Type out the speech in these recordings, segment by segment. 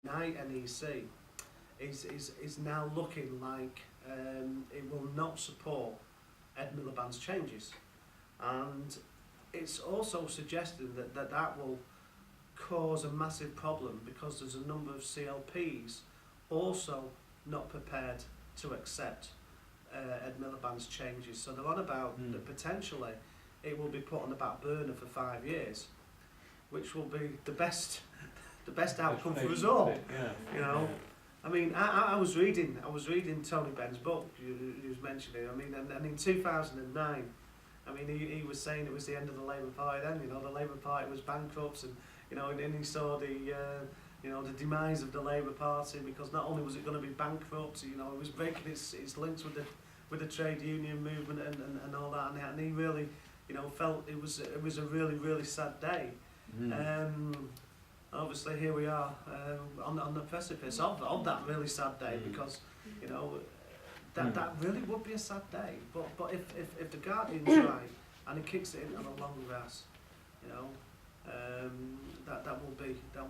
NEC is now looking like it will not support Ed Miliband's changes, and it's also suggesting that will cause a massive problem, because there's a number of CLPs also not prepared to accept Ed Miliband's changes. So they're on about that potentially it will be put on the back burner for 5 years, which will be the best outcome for us all. You know, I mean, I was reading Tony Benn's book. You was mentioning. I mean, and in 2009, I mean, he was saying it was the end of the Labour Party. Then, you know, the Labour Party was bankrupt, and you know, and then he saw the you know, the demise of the Labour Party, because not only was it going to be bankrupt, you know, it was breaking its links with the trade union movement and all that, and he really, you know, felt it was a really sad day. Obviously here we are on the precipice of that really sad day, because you know that really would be a sad day. But if the Guardian's right and it kicks it into the long grass, you know, that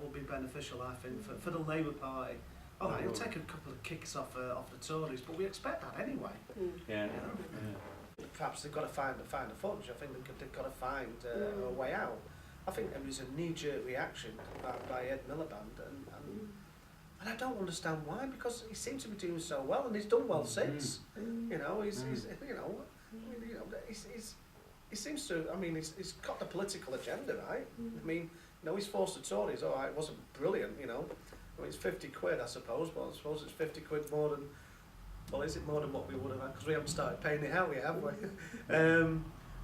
will be beneficial, I think, for the Labour Party. All right, it'll take a couple of kicks off the Tories, but we expect that anyway. Yeah. You know? Perhaps they've got to find a fudge. I think they've got to find a way out. I think there was a knee-jerk reaction by Ed Miliband, and I don't understand why, because he seems to be doing so well, and he's done well since. You know, he seems to. I mean, he's got the political agenda, right? I mean, you know, he's forced the Tories. All right, it wasn't brilliant, you know. I mean, it's 50 quid, I suppose. Well, I suppose it's 50 quid more than. Well, is it more than what we would have had? Because we haven't started paying it out yet, have we?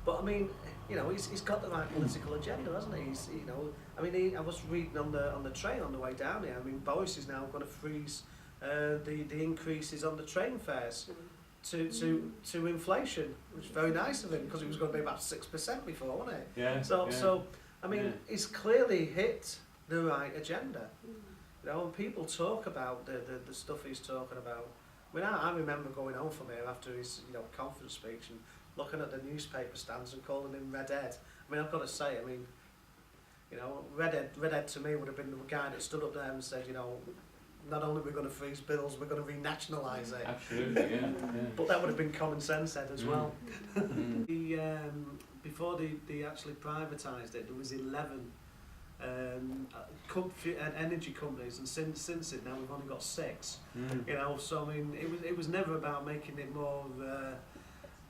But I mean, you know, he's got the right political agenda, hasn't he? He's, you know, I mean, I was reading on the train on the way down here. I mean, Boris is now going to freeze the increases on the train fares to inflation, which is very nice of him, because it was going to be about 6% before, wasn't it? Yeah. So I mean, he's clearly hit the right agenda. You know, when people talk about the stuff he's talking about. I mean, I remember going home from here after his, you know, conference speech and looking at the newspaper stands and calling him Red Ed. I mean, I've got to say, I mean, you know, Red Ed to me would have been the guy that stood up there and said, you know, not only are we going to freeze bills, we're going to renationalise it. Absolutely, yeah. But that would have been common sense, Ed, as well. Before they actually privatised it, there was 11 energy companies, and since it now we've only got 6. You know, so I mean, it was never about making it more.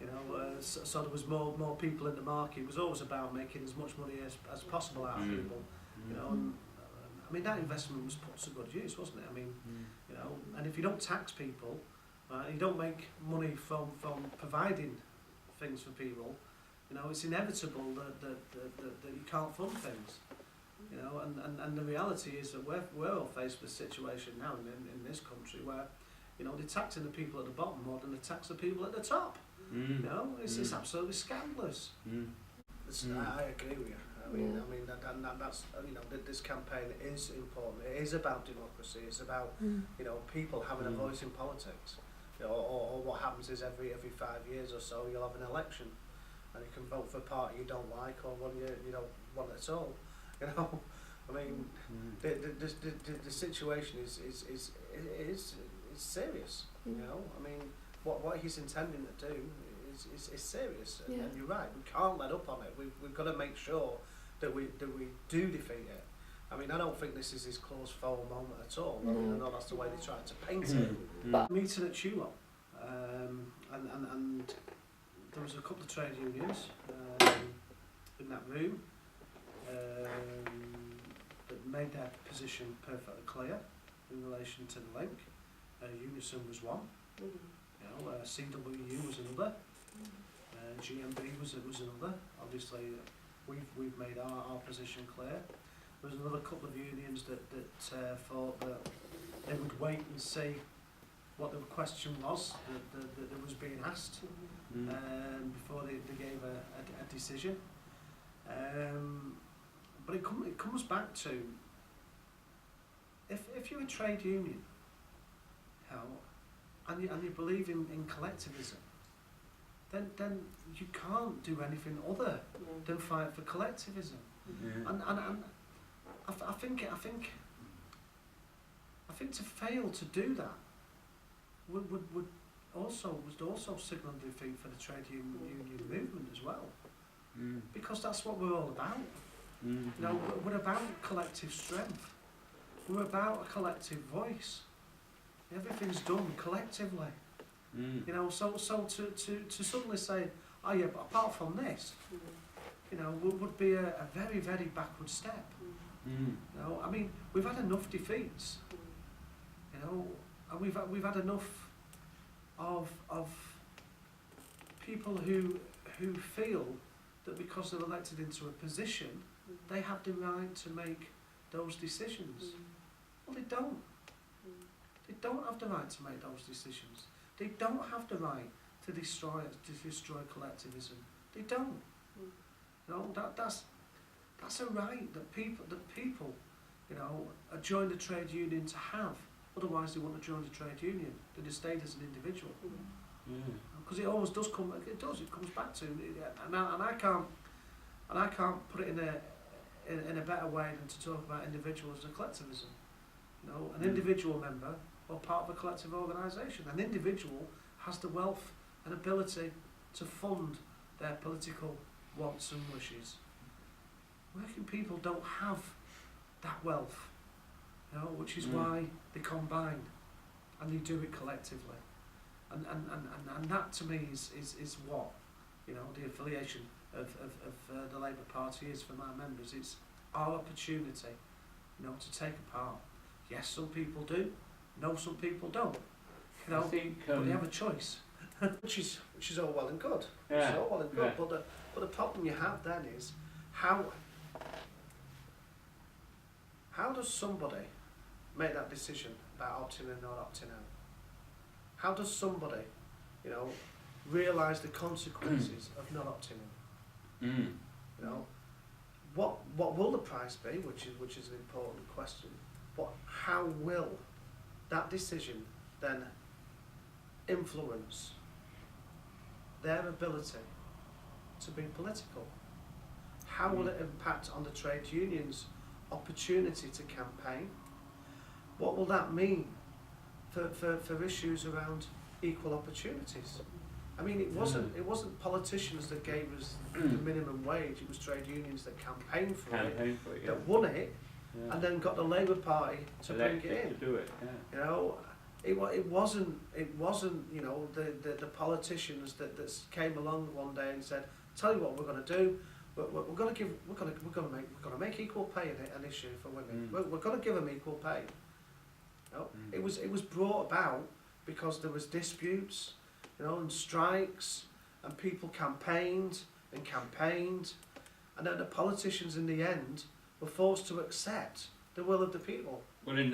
You know, so there was more people in the market. It was always about making as much money as possible out of people. You know, and, I mean, that investment was put to good use, wasn't it? I mean, you know, and if you don't tax people, you don't make money from providing things for people. You know, it's inevitable that you can't fund things. You know, and the reality is that we're all faced with a situation now in this country where, you know, they're taxing the people at the bottom more than they tax the people at the top. You know, it's absolutely scandalous. I agree with you. I mean, that's, you know, this campaign is important. It is about democracy. It's about, you know, people having a voice in politics. You know, or what happens is every 5 years or so you'll have an election, and you can vote for a party you don't like or one you don't want at all. You know, I mean, the situation is serious. You know, I mean, what he's intending to do is serious, and you're right. We can't let up on it. We've got to make sure that we do defeat it. I mean, I don't think this is his close foe moment at all. I mean, I know that's the way they tried to paint it. But meeting at Tulip, and there was a couple of trade unions in that room. That made their position perfectly clear in relation to the link. Unison was one, you know, CWU was another, GMB was another. Obviously, we've made our position clear. There was another couple of unions that thought that they would wait and see what the question was that was being asked before they gave a decision. But it comes back to, if you're a trade union, you know, and you believe in collectivism, then you can't do anything other than fight for collectivism. And I think think to fail to do that would also signal defeat for the trade union movement as well, because that's what we're all about. You know, we're about collective strength. We're about a collective voice. Everything's done collectively. You know, so to suddenly say, oh yeah, but apart from this, you know, would be a very, very backward step. You know, I mean, we've had enough defeats. You know, and we've had enough of people who feel that because they're elected into a position, they have the right to make those decisions. Well, they don't. They don't have the right to make those decisions. They don't have the right to destroy collectivism. They don't. You know, that's a right that people, you know, join the trade union to have. Otherwise, they wouldn't have joined the trade union. They'd have stayed as an individual. Because it always does come. It comes back to, and I can't put it in a better way than to talk about individuals and collectivism. You know, an individual member or part of a collective organisation. An individual has the wealth and ability to fund their political wants and wishes. Working people don't have that wealth, you know, which is why they combine and they do it collectively. And that to me is what, you know, the affiliation of the Labour Party is for my members. It's our opportunity, you know, to take a part. Yes, some people do. No, some people don't. You know, but they have a choice, which is all well and good. Yeah. It's all well and good. Yeah. But the problem you have then is how does somebody make that decision about opting in or not opting out? How does somebody, you know, realise the consequences of not opting in? You know, what will the price be? Which is an important question. But how will that decision then influence their ability to be political? How will it impact on the trade unions' opportunity to campaign? What will that mean for issues around equal opportunities? I mean, it wasn't politicians that gave us the minimum wage. It was trade unions that campaigned for it, that won it, and then got the Labour Party to bring it in. To do it, You know, it wasn't you know the politicians that came along one day and said, "Tell you what we're going to do. We're going to make equal pay an issue for women. We're going to give them equal pay." No, it was brought about because there was disputes, you know, and strikes, and people campaigned, and then the politicians in the end were forced to accept the will of the people. Well, in